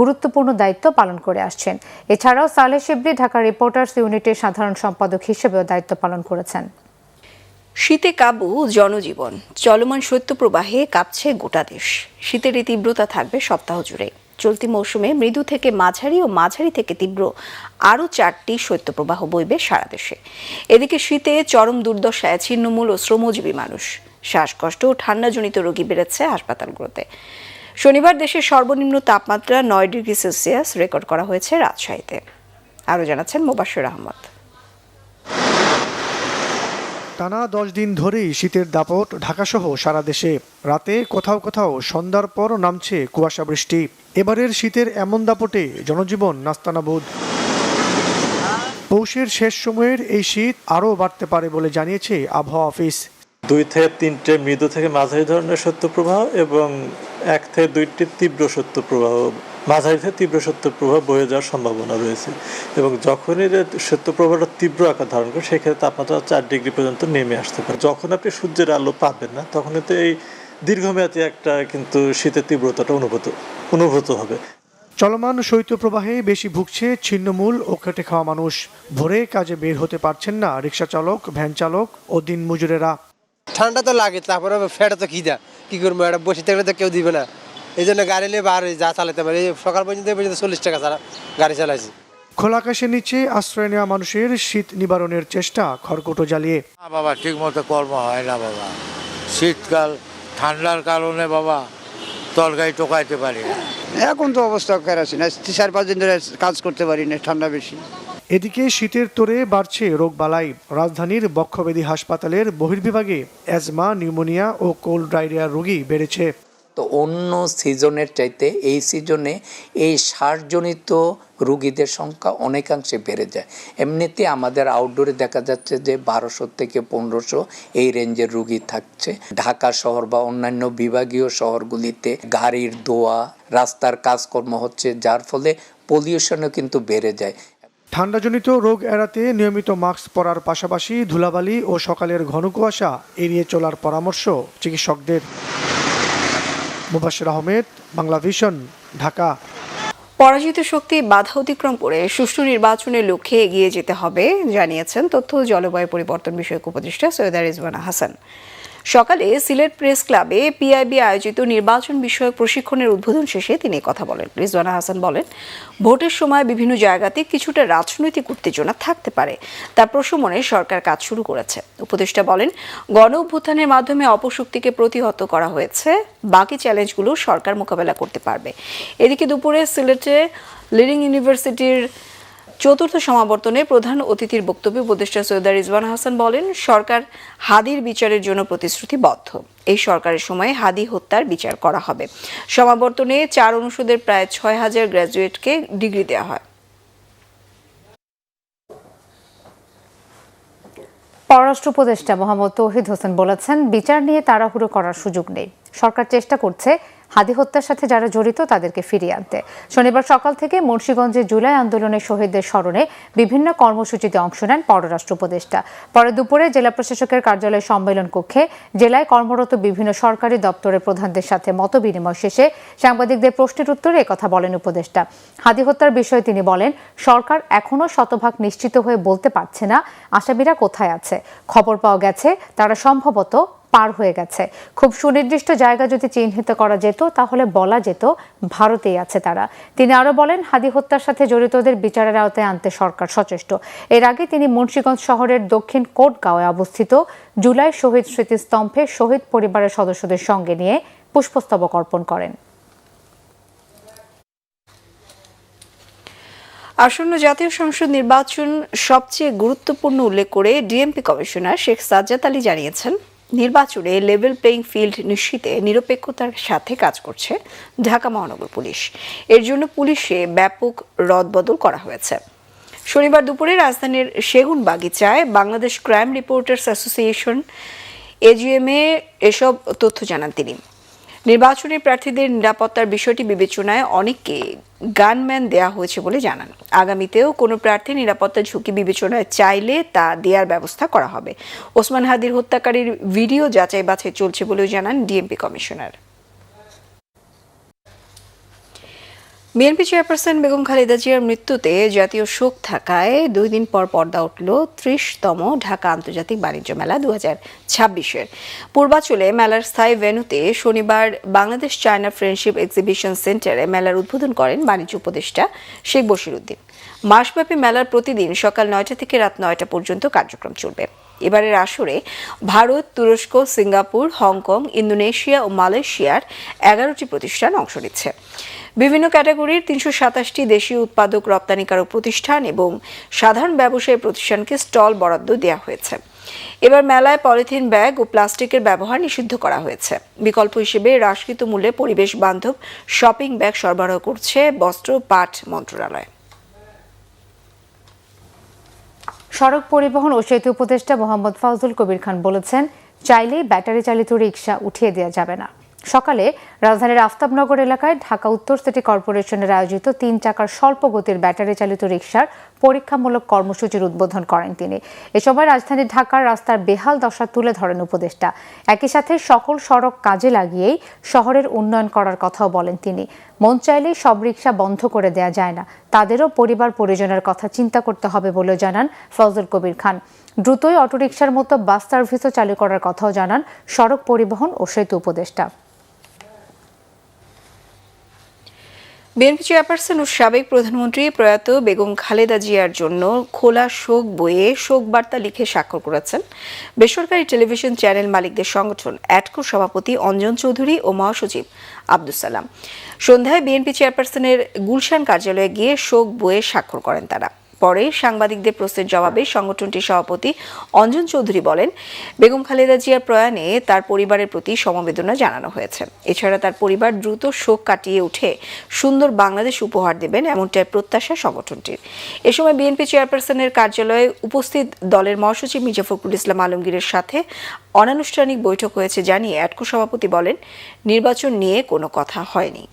গুরুত্বপূর্ণ দায়িত্ব পালন করে আসছেন। এছাড়াও সালেহ শিবলি ঢাকা রিপোর্টার্স ইউনিটের সাধারণ সম্পাদক হিসেবেও দায়িত্ব পালন করেছেন। শীতে কাবু জনজীবন, চলমান শৈত্যপ্রবাহে কাঁপছে গোটা দেশ। শীতের এই তীব্রতা থাকবে সপ্তাহ জুড়ে। চলতি মৌসুমে মৃদু থেকে মাঝারি ও মাঝারি থেকে তীব্র আরও 4টি শৈত্যপ্রবাহ বইবে সারা দেশে। এদিকে শীতে চরম দুর্দশায় ছিন্নমূল ও শ্রমজীবী মানুষ। শ্বাসকষ্ট ও ঠান্ডাজনিত রোগী বেড়েছে হাসপাতালগুলোতে। শনিবার দেশের সর্বনিম্ন তাপমাত্রা 9 ডিগ্রি সেলসিয়াস রেকর্ড করা হয়েছে রাজশাহীতে। আরও জানাচ্ছেন মোবাশ্বের আহমদ। টানা 10 দিন ধরেই শীতের দাপট ঢাকাসহ সারা দেশে। রাতে কোথাও কোথাও সন্ধ্যার পর নামছে কুয়াশা বৃষ্টি। এবারের শীতের এমন দাপটে জনজীবন নাস্তানাবুদ। পৌষের শেষ সময়ের এই শীত আরও বাড়তে পারে বলে জানিয়েছে আবহাওয়া অফিস। 2 থেকে 3টে মৃদু থেকে মাঝারি ধরনের শৈত্যপ্রবাহ এবং 1 থেকে 2টি তীব্র শৈত্যপ্রবাহ, মাঝারি থেকে তীব্র শৈত্যপ্রবাহ বয়ে যাওয়ার সম্ভাবনা রয়েছে। এবং যখনই শৈত্যপ্রবাহটা তীব্র আকার ধারণ করে, সেক্ষেত্রে তাপমাত্রা 4 ডিগ্রি পর্যন্ত নেমে আসতে পারে। যখন আপনি সূর্যের আলো পাবেন না, তখন তো এই দীর্ঘমেয়াদী একটা কিন্তু শীতের তীব্রতাটা অনুভূত হবে। চলমান শৈত্যপ্রবাহে বেশি ভুগছে ছিন্নমূল ও খেটে খাওয়া মানুষ। ভোরে কাজে বের হতে পারছেন না রিক্সা চালক, ভ্যান চালক ও দিন মজুরেরা। ঠান্ডা তো লাগে, তারপরে ফেটে তো কি করবো, এটা বসে থাকলে তো কেউ দিবে না। এই জন্য গাড়ি নিয়ে বার যা চালাতে পারে। সকাল পর্যন্ত 40 টাকা ছাড়া গাড়ি চালাইছি। খোলা আকাশের নিচে আশ্রয় নেওয়া মানুষের শীত নিবারণের চেষ্টা খড়কুটো জ্বালিয়ে। বাবা ঠিক মতো কর্ম হয় না বাবা, শীতকাল ঠান্ডার কারণে বাবা তরকারি টোকাইতে পারি না। এখন তো অবস্থা খারাপ না, 4-5 দিন ধরে কাজ করতে পারি না, ঠান্ডা বেশি। এদিকে শীতের তোরে বাড়ছে রোগবালাই। রাজধানীর বক্ষব্যাধি হাসপাতালের বহির্বিভাগে অ্যাজমা, নিউমোনিয়া ও কোল্ড ডায়রিয়ার রোগী বেড়েছে। তো অন্য সিজনের চাইতে এই সিজনে এই শ্বাসজনিত রোগীদের সংখ্যা অনেকাংশে বেড়ে যায়। এমনিতে আমাদের আউটডোরে দেখা যাচ্ছে যে 1200 থেকে 1500 এই রেঞ্জের রোগী থাকছে। ঢাকা শহর বা অন্যান্য বিভাগীয় শহরগুলিতে গাড়ির ধোয়া, রাস্তার কাজকর্ম হচ্ছে, যার ফলে পলিউশনও কিন্তু বেড়ে যায়। ঠান্ডাজনিত রোগ এড়াতে নিয়মিত মাস্ক পরার পাশাপাশি ধুলাবালি ও সকালের ঘন কুয়াশা এড়িয়ে চলার পরামর্শ চিকিৎসকদের। মোবাশ্বের আহমেদ, বাংলা ভিশন, ঢাকা। পরাজিত শক্তি বাধা অতিক্রম করে সুষ্ঠু নির্বাচনের লক্ষ্যে এগিয়ে যেতে হবে জানিয়েছেন তথ্য ও জলবায়ু পরিবর্তন বিষয়ক উপদেষ্টা সৈয়দা রিজওয়ানা হাসান। সকালে সিলেট প্রেস ক্লাবে পিআইবি আয়োজিত নির্বাচন বিষয়ক প্রশিক্ষণের উদ্বোধন শেষে তিনি কথা বলেন। রিজওয়ানা হাসান বলেন, ভোটের সময় বিভিন্ন জায়গাতে কিছুটা রাজনৈতিক উত্তেজনা থাকতে পারে, তা প্রশমনে সরকার কাজ শুরু করেছে। উপদেষ্টা বলেন, গণ অভ্যুত্থানের মাধ্যমে অপশক্তিকে প্রতিহত করা হয়েছে, বাকি চ্যালেঞ্জগুলো সরকার মোকাবেলা করতে পারবে। এদিকে দুপুরে সিলেটে লিডিং ইউনিভার্সিটির চতুর্থ সমাবর্তনে প্রধান অতিথির বক্তব্যে উপদেষ্টা সৈয়দা রিজওয়ানা হাসান বলেন, সরকার হাদির বিচারের জন্য প্রতিশ্রুতিবদ্ধ। এই সরকারের সময়ে হাদি হত্যার বিচার করা হবে। সমাবর্তনে 4 অনুষদের প্রায় 6,000 গ্র্যাজুয়েটকে ডিগ্রি দেওয়া হয়। পররাষ্ট্র উপদেষ্টা মোহাম্মদ তৌহিদ হোসেন বলেছেন, বিচার নিয়ে তাড়াহুড়ো করার সুযোগ নেই। সরকার চেষ্টা করছে হাদি হত্যার সাথে যারা জড়িত তাদেরকে ফিরিয়ে আনতে। শনিবার সকাল থেকে মুন্সিগঞ্জে জুলাই আন্দোলনের শহীদদের স্মরণে বিভিন্ন কর্মসূচিতে অংশ নেন পররাষ্ট্র উপদেষ্টা। পরে দুপুরে জেলা প্রশাসকের কার্যালয় সম্মেলন কক্ষে জেলায় কর্মরত বিভিন্ন সরকারি দপ্তরের প্রধানদের সাথে মতবিনিময় শেষে সাংবাদিকদের প্রশ্নের উত্তরে একথা বলেন উপদেষ্টা। হাদি হত্যার বিষয়ে তিনি বলেন, সরকার এখনো শতভাগ নিশ্চিত হয়ে বলতে পারছে না আসামিরা কোথায় আছে। খবর পাওয়া গেছে তারা সম্ভবত পার হয়ে গেছে। খুব সুনির্দিষ্ট জায়গা যদি চিহ্নিত করা যেত তাহলে বলা যেত ভারতেই আছে তারা। তিনি আরো বলেন, হাদি হত্যার সাথে জড়িতদের বিচারের আওতায় আনতে সরকার সচেষ্ট। এর আগে তিনি মুন্সিগঞ্জ শহরের দক্ষিণ কোটগাঁওয়ে অবস্থিত জুলাই শহীদ স্মৃতিস্তম্ভে শহীদ পরিবারের সদস্যদের সঙ্গে নিয়ে পুষ্পস্তবক অর্পণ করেন। আসন্ন জাতীয় সংসদ নির্বাচন সবচেয়ে গুরুত্বপূর্ণ উল্লেখ করে ডিএমপি কমিশনার শেখ সাজ্জাদ আলী জানিয়েছেন, নির্বাচনে লেভেল প্লেইং ফিল্ড নিশ্চিতে নিরপেক্ষতার সাথে কাজ করছে ঢাকা মহানগর পুলিশ। এর জন্য পুলিশে ব্যাপক রদবদল করা হয়েছে। শনিবার দুপুরে রাজধানীর সেগুন বাগিচায় বাংলাদেশ ক্রাইম রিপোর্টার্স অ্যাসোসিয়েশন এজিএমে এসব তথ্য জানান তিনি। নির্বাচনী প্রার্থীদের নিরাপত্তার বিষয়টি বিবেচনায় অনেককে গানম্যান দেয়া হয়েছে বলে জানান। আগামীতেও কোনো প্রার্থী নিরাপত্তা ঝুঁকি বিবেচনায় চাইলে তা দেওয়ার ব্যবস্থা করা হবে। ওসমান হাদির হত্যাকারীর ভিডিও যাচাই বাছাই চলছে বলেও জানান DMP commissioner. BNP chairperson Begum Khaleda জিয়ার মৃত্যুতে জাতীয় শোক থাকায় 2 দিন পর পর্দা উঠল 30তম ঢাকা আন্তর্জাতিক বাণিজ্য মেলা 2026-এর। পূর্বাচলে মেলার স্থায়ী ভেন্যুতে শনিবার বাংলাদেশ চায়না ফ্রেন্ডশিপ এক্সিবিশন সেন্টারে মেলার উদ্বোধন করেন বাণিজ্য উপদেষ্টা শেখ বশিরউদ্দিন। মাসব্যাপী মেলার প্রতিদিন সকাল 9টা থেকে রাত 9টা পর্যন্ত কার্যক্রম চলবে। এবারের আসরে ভারত, তুরস্ক, সিঙ্গাপুর, হংকং, ইন্দোনেশিয়া ও মালয়েশিয়ার 11টি প্রতিষ্ঠান অংশ নিচ্ছে। বিভিন্ন ক্যাটাগরির 327টি দেশীয় উৎপাদক রপ্তানিকারক প্রতিষ্ঠান এবং সাধারণ ব্যবসায়ী প্রতিষ্ঠানকে স্টল বরাদ্দ দেওয়া হয়েছে। এবার মেলায় পলিথিন ব্যাগ ও প্লাস্টিকের ব্যবহার নিষিদ্ধ করা হয়েছে। বিকল্প হিসেবে হ্রাসকৃত মূল্যে পরিবেশ বান্ধব শপিং ব্যাগ সরবরাহ করছে বস্ত্র পাট মন্ত্রণালয়। সড়ক পরিবহন ও সেতু উপদেষ্টা মোহাম্মদ ফাউজুল কবির খান বলেছেন, চাইলেই ব্যাটারি চালিত রিকশা উঠিয়ে দেওয়া যাবে না। সকালে রাজধানীর আফতাবনগর এলাকায় ঢাকা উত্তর সিটি কর্পোরেশনের আয়োজিত 3 চাকার স্বল্প গতির ব্যাটারি চালিত রিকশার পরীক্ষামূলক কর্মসূচির উদ্বোধন করেন তিনি। এ সময় রাজধানী ঢাকার রাস্তার বেহাল দশা তুলে ধরেন উপদেষ্টা। একই সাথে সকল সড়ক কাজে লাগিয়েই শহরের উন্নয়ন করার কথাও বলেন তিনি। মন চাইলেই সব রিকশা বন্ধ করে দেয়া যায় না, তাদেরও পরিবার পরিজনের কথা চিন্তা করতে হবে বলেও জানান ফাউজুল কবির খান। দ্রুতই অটোরিকশার মতো বাস সার্ভিসও চালু করার কথাও জানান সড়ক পরিবহন ও সেতু উপদেষ্টা। বিএনপি চেয়ারপারসন ও সাবেক প্রধানমন্ত্রী প্রয়াত বেগম খালেদা জিয়ার জন্য খোলা শোক বইয়ে শোক বার্তা লিখে স্বাক্ষর করেছেন বেসরকারি টেলিভিশন চ্যানেল মালিকদের সংগঠন অ্যাটকো সভাপতি অঞ্জন চৌধুরী ও মহাসচিব আব্দুস সালাম। সন্ধ্যায় বিএনপি চেয়ারপারসনের গুলশান কার্যালয়ে গিয়ে শোক বইয়ে স্বাক্ষর করেন তারা। পরে সাংবাদিকদের প্রশ্নের জবাবে সংগঠনটির সভাপতি অঞ্জন চৌধুরী বলেন, বেগম খালেদা জিয়ার প্রয়াণে তার পরিবারের প্রতি সমবেদনা জানানো হয়েছে। এছাড়া তার পরিবার দ্রুত শোক কাটিয়ে উঠে সুন্দর বাংলাদেশ উপহার দেবেন এমনটাই প্রত্যাশা সংগঠনটির। এ সময় বিএনপি চেয়ারপারসনের কার্যালয়ে উপস্থিত দলের মহাসচিব মির্জা ফখরুল ইসলাম আলমগীরের সাথে অনানুষ্ঠানিক বৈঠক হয়েছে জানিয়ে অ্যাটকো সভাপতি বলেন, নির্বাচন নিয়ে কোনো কথা হয়নি।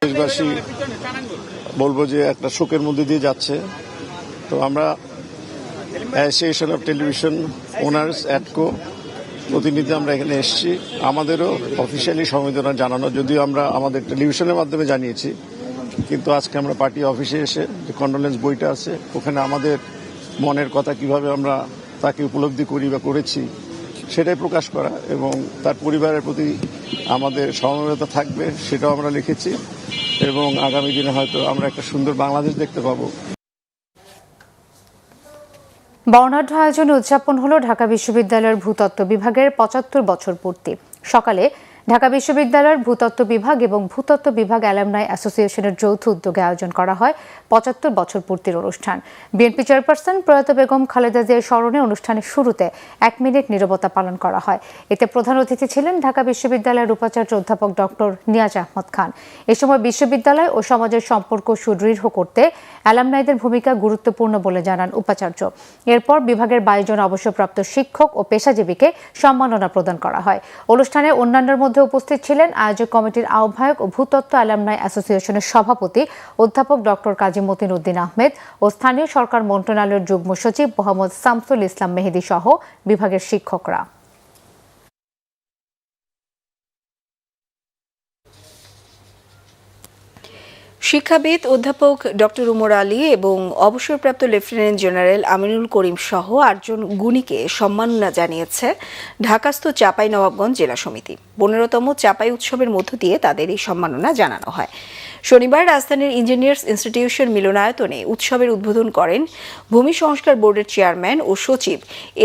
দেশবাসী বলবো যে একটা শোকের মধ্যে দিয়ে যাচ্ছে। তো আমরা অ্যাসোসিয়েশন অফ টেলিভিশন ওনার্স অ্যাটকো প্রতিনিধি আমরা এখানে এসেছি, আমাদেরও অফিসিয়ালি সমবেদনা জানানো, যদিও আমরা আমাদের টেলিভিশনের মাধ্যমে জানিয়েছি, কিন্তু আজকে আমরা পার্টি অফিসে এসে যে কন্ডোলেন্স বইটা আছে ওখানে আমাদের মনের কথা কিভাবে আমরা তাকে উপলব্ধি করি বা করেছি সেটাই প্রকাশ করা এবং তার পরিবারের প্রতি আমাদের সমবেদনা থাকবে সেটাও আমরা লিখেছি এবং আগামী দিনে হয়তো আমরা একটা সুন্দর বাংলাদেশ দেখতে পাবো। বর্ণাঢ্য আয়োজনে উদযাপন হলো ঢাকা বিশ্ববিদ্যালয়ের ভূতত্ত্ব বিভাগের 75 বছর পূর্তি। সকালে ঢাকা বিশ্ববিদ্যালয়ের ভূতত্ত্ব বিভাগ এবং ভূতত্ত্ব বিভাগ অ্যালামনাই অ্যাসোসিয়েশনের যৌথ উদ্যোগে আয়োজন করা হয় ৭৫ বছর পূর্তির অনুষ্ঠান। বিএনপি চেয়ারপারসন প্রয়াত বেগম খালেদা জিয়ার স্মরণে অনুষ্ঠানের শুরুতে ১ মিনিট নীরবতা পালন করা হয়। এতে প্রধান অতিথি ছিলেন ঢাকা বিশ্ববিদ্যালয়ের উপাচার্য অধ্যাপক ডক্টর নিয়াজ আহমদ খান। এ সময় বিশ্ববিদ্যালয় ও সমাজের সম্পর্ক সুদৃঢ় করতে অ্যালামনাইদের ভূমিকা গুরুত্বপূর্ণ বলে জানান উপাচার্য। এরপর বিভাগের ২২ জন অবসরপ্রাপ্ত শিক্ষক ও পেশাজীবীকে সম্মাননা প্রদান করা হয়। অনুষ্ঠানে অন্যান্যের মধ্যে উপস্থিত ছিলেন আয়োজক কমিটির আহ্বায়ক ও ভূতত্ত্ব অ্যালামনাই অ্যাসোসিয়েশনের সভাপতি অধ্যাপক ডক্টর কাজী মতিন উদ্দিন আহমেদ ও স্থানীয় সরকার মন্ত্রণালয়ের যুগ্ম সচিব মোহাম্মদ শামসুল ইসলাম মেহেদী সহ বিভাগের শিক্ষকরা। শিক্ষাবিদ অধ্যাপক ডক্টর উমর আলী এবং অবসরপ্রাপ্ত লেফটেন্যান্ট জেনারেল আমিনুল করিম সহ ৮ জন গুণীকে সম্মাননা জানিয়েছে ঢাকাস্থ চাঁপাইনবাবগঞ্জ জেলা সমিতি। ১৫তম চাঁপাই উৎসবের মধ্য দিয়ে তাদের এই সম্মাননা জানানো হয়। শনিবার রাজধানীর ইঞ্জিনিয়ার্স ইনস্টিটিউশন মিলনায়তনে উৎসবের উদ্বোধন করেন ভূমি সংস্কার বোর্ডের চেয়ারম্যান ও সচিব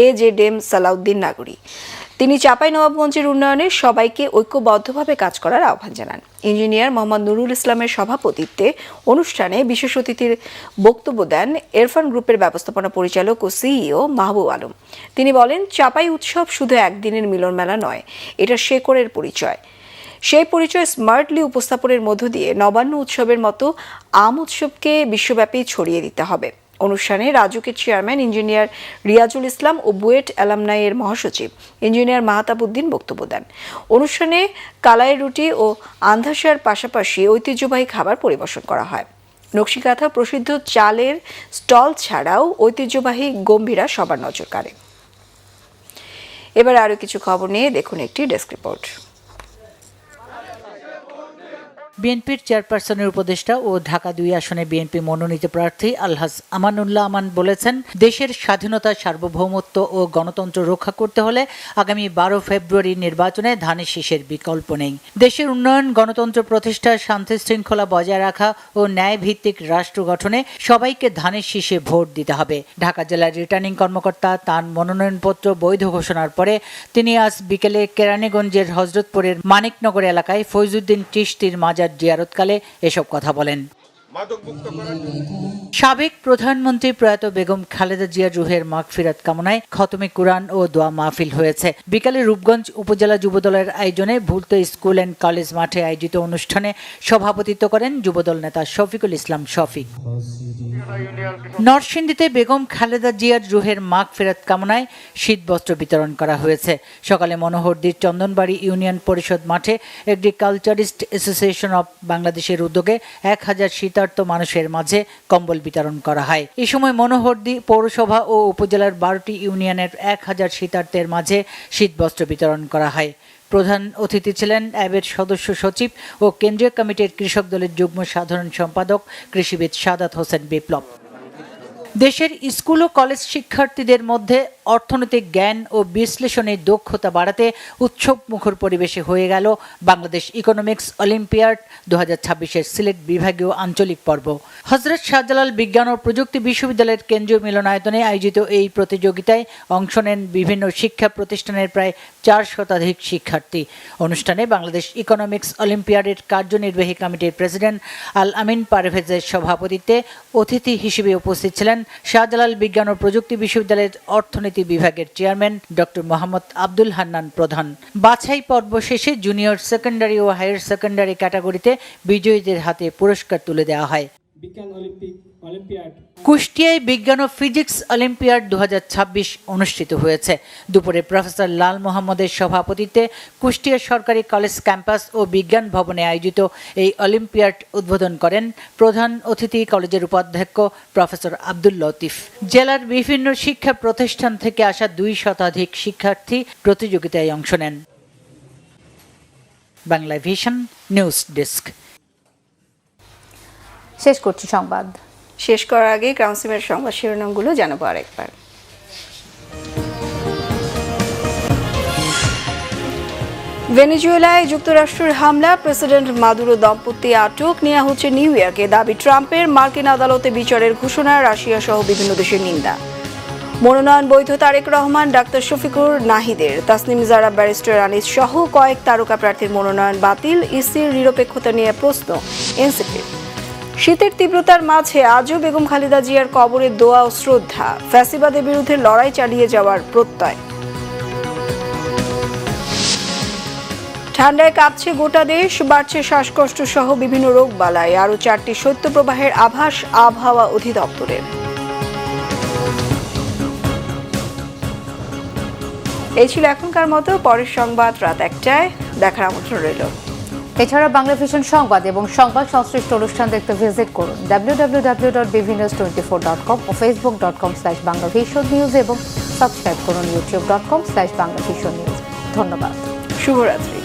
AJM সালাউদ্দিন নাগরী। তিনি চাঁপাইনবাবগঞ্জের উন্নয়নে সবাইকে ঐক্যবদ্ধভাবে কাজ করার আহ্বান জানান। ইঞ্জিনিয়ার মোহাম্মদ নুরুল ইসলামের সভাপতিত্বে অনুষ্ঠানে বিশেষ অতিথির বক্তব্য দেন এরফান গ্রুপের ব্যবস্থাপনা পরিচালক ও সিইও মাহবুব আলম। তিনি বলেন, চাঁপাই উৎসব শুধু একদিনের মিলন মেলা নয়, এটা শেকড়ের পরিচয়। সেই পরিচয় স্মার্টলি উপস্থাপনের মধ্য দিয়ে নবান্ন উৎসবের মতো আম উৎসবকে বিশ্বব্যাপী ছড়িয়ে দিতে হবে। অনুষ্ঠানে রাজুকের চেয়ারম্যান ইঞ্জিনিয়ার রিয়াজুল ইসলাম ও বুয়েট অ্যালামনাইয়ের মহাসচিব ইঞ্জিনিয়ার মাহতাবউদ্দিন বক্তব্য দেন। অনুষ্ঠানে কালাই রুটি ও আন্ধাশার পাশাপাশি ঐতিহ্যবাহী খাবার পরিবেশন করা হয়। নকশিকাঁথা প্রসিদ্ধ চালের স্টল ছাড়াও ঐতিহ্যবাহী গম্ভীরা সবার নজর কাড়ে। এবার আরও কিছু খবর নিয়ে দেখুন একটি ডেস্ক রিপোর্ট। বিএনপির চেয়ারপারসনের উপদেষ্টা ও ঢাকা ২ আসনে বিএনপি মনোনীত প্রার্থী আলহাজ আমানুল্লাহ আমান বলেছেন, দেশের স্বাধীনতা, সার্বভৌমত্ব ও গণতন্ত্র রক্ষা করতে হলে আগামী ১২ ফেব্রুয়ারি নির্বাচনে ধানের শীষের বিকল্প নেই। দেশের উন্নয়ন, গণতন্ত্র প্রতিষ্ঠা, শান্তি শৃঙ্খলা বজায় রাখা ও ন্যায় ভিত্তিক রাষ্ট্র গঠনে সবাইকে ধানের শীষে ভোট দিতে হবে। ঢাকা জেলার রিটার্নিং কর্মকর্তা তার মনোনয়নপত্র বৈধ ঘোষণার পরে তিনি আজ বিকেলে কেরানীগঞ্জের হজরতপুরের মানিকনগর এলাকায় ফৈজুদ্দিন চিশতির মাজার জিয়ারতকালে এসব কথা বলেন। সাবেক প্রধানমন্ত্রী প্রয়াত বেগম খালেদা জিয়ার রুহের মাগফিরাত কামনায় খতমে কুরআন ও দোয়া মাহফিল হয়েছে। বিকালে রূপগঞ্জ উপজেলা যুবদলের আয়োজনে ভুলতা স্কুল অ্যান্ড কলেজ মাঠে আয়োজিত অনুষ্ঠানে সভাপতিত্ব করেন যুবদল নেতা শফিকুল ইসলাম শফিক। নরসিংদীতে বেগম খালেদা জিয়ার রুহের মাগফিরাত কামনায় শীতবস্ত্র বিতরণ করা হয়েছে। সকালে মনোহরদীর চন্দনবাড়ি ইউনিয়ন পরিষদ মাঠে এগ্রিকালচারিস্ট অ্যাসোসিয়েশন অব বাংলাদেশের উদ্যোগে ১,০০০ শীতার্ত মানুষের মাঝে কম্বল বিতরণ করা হয়। এই সময় মনোহরদী পৌরসভা ও উপজেলার ১২টি ইউনিয়নের ১,০০০ শীতার্তের মাঝে শীতবস্ত্র বিতরণ করা হয়। প্রধান অতিথি ছিলেন অ্যাবের সদস্য সচিব ও কেন্দ্রীয় কমিটির কৃষক দলের যুগ্ম সাধারণ সম্পাদক কৃষিবিদ সাদাত হোসেন বিপ্লব। দেশের স্কুল ও কলেজ শিক্ষার্থীদের মধ্যে অর্থনৈতিক জ্ঞান ও বিশ্লেষণের দক্ষতা বাড়াতে উৎসব মুখর পরিবেশে হয়ে গেল বাংলাদেশ ইকোনমিক্স অলিম্পিয়াড ২০২৬-এর সিলেট বিভাগীয় আঞ্চলিক পর্ব। হযরত শাহজালাল বিজ্ঞান ও প্রযুক্তি বিশ্ববিদ্যালয়ের কেন্দ্রীয় মিলনায়তনে আয়োজিত এই প্রতিযোগিতায় অংশ নেন বিভিন্ন শিক্ষা প্রতিষ্ঠানের প্রায় ৪ শতাধিক শিক্ষার্থী। অনুষ্ঠানে বাংলাদেশ ইকোনমিক্স অলিম্পিয়াডের কার্যনির্বাহী কমিটির প্রেসিডেন্ট আল আমিন পারভেজের সভাপতিত্বে অতিথি হিসেবে উপস্থিত ছিলেন শাহজালাল বিজ্ঞান ও প্রযুক্তি বিশ্ববিদ্যালয়ের অর্থনীতি বিভাগের চেয়ারম্যান ডক্টর মোহাম্মদ আব্দুল হান্নান প্রধান। বাছাই পর্ব শেষে জুনিয়র সেকেন্ডারি ও হায়ার সেকেন্ডারি ক্যাটাগরিতে বিজয়ীদের হাতে পুরস্কার তুলে দেওয়া হয়। কুষ্টিয়ায় বিজ্ঞান ও ফিজিক্স অলিম্পিয়াড ২০২৬ অনুষ্ঠিত হয়েছে। দুপুরে প্রফেসর লাল মোহাম্মদের সভাপতিত্বে কুষ্টিয়া সরকারি কলেজ ক্যাম্পাস ও বিজ্ঞান ভবনে আয়োজিত এই অলিম্পিয়াড উদ্বোধন করেন প্রধান অতিথি কলেজের উপাধ্যক্ষ প্রফেসর আব্দুল লতিফ। জেলার বিভিন্ন শিক্ষা প্রতিষ্ঠান থেকে আসা ২ শতাধিক শিক্ষার্থী প্রতিযোগিতায় অংশ নেন। Bangla vision news desk. শেষ করছি সংবাদ। শেষ করার আগে কাউন্সিলের সংবাদ শিরোনামগুলো জানাবো আরেকবার। ভেনেজুয়েলায় যুক্তরাষ্ট্রের হামলা, প্রেসিডেন্ট মাদুরো দম্পতি আটক, নেওয়া হচ্ছে নিউ ইয়র্কে। দাবি ট্রাম্পের, মার্কিন আদালতে বিচারের ঘোষণা, রাশিয়া সহ বিভিন্ন দেশের নিন্দা। মনোনয়ন বৈধ তারেক রহমান, ডাক্তার শফিকুর নাহিদের, তাসনিম জারা, ব্যারিস্টার আনিস সহ কয়েক তারকা প্রার্থীর মনোনয়ন বাতিল। ইসির নিরপেক্ষতা নিয়ে প্রশ্ন এনসিপির। শীতের তীব্রতার মাঝে আজও বেগম খালেদা জিয়ার কবরে দোয়া ও শ্রদ্ধা, ফ্যাসিবাদের বিরুদ্ধে লড়াই চালিয়ে যাওয়ার প্রত্যয়। ঠান্ডায় কাঁপছে গোটা দেশ, বাড়ছে শ্বাসকষ্ট সহ বিভিন্ন রোগ বালাই, আরও 4টি শৈত্যপ্রবাহের আভাস আবহাওয়া অধিদপ্তরের। এই ছিল এখনকার মতো, পরের সংবাদ রাত 1টায় দেখার আমন্ত্রণ রইল। এছাড়া বাংলা ভিশন সংবাদ এবং সংবাদ সংশ্লিষ্ট অনুষ্ঠান দেখতে ভিজিট করুন www.bvnews24.com ও facebook.com/banglavisionnews এবং সাবস্ক্রাইব করুন youtube.com/banglavisionnews। ধন্যবাদ, শুভরাত্রি।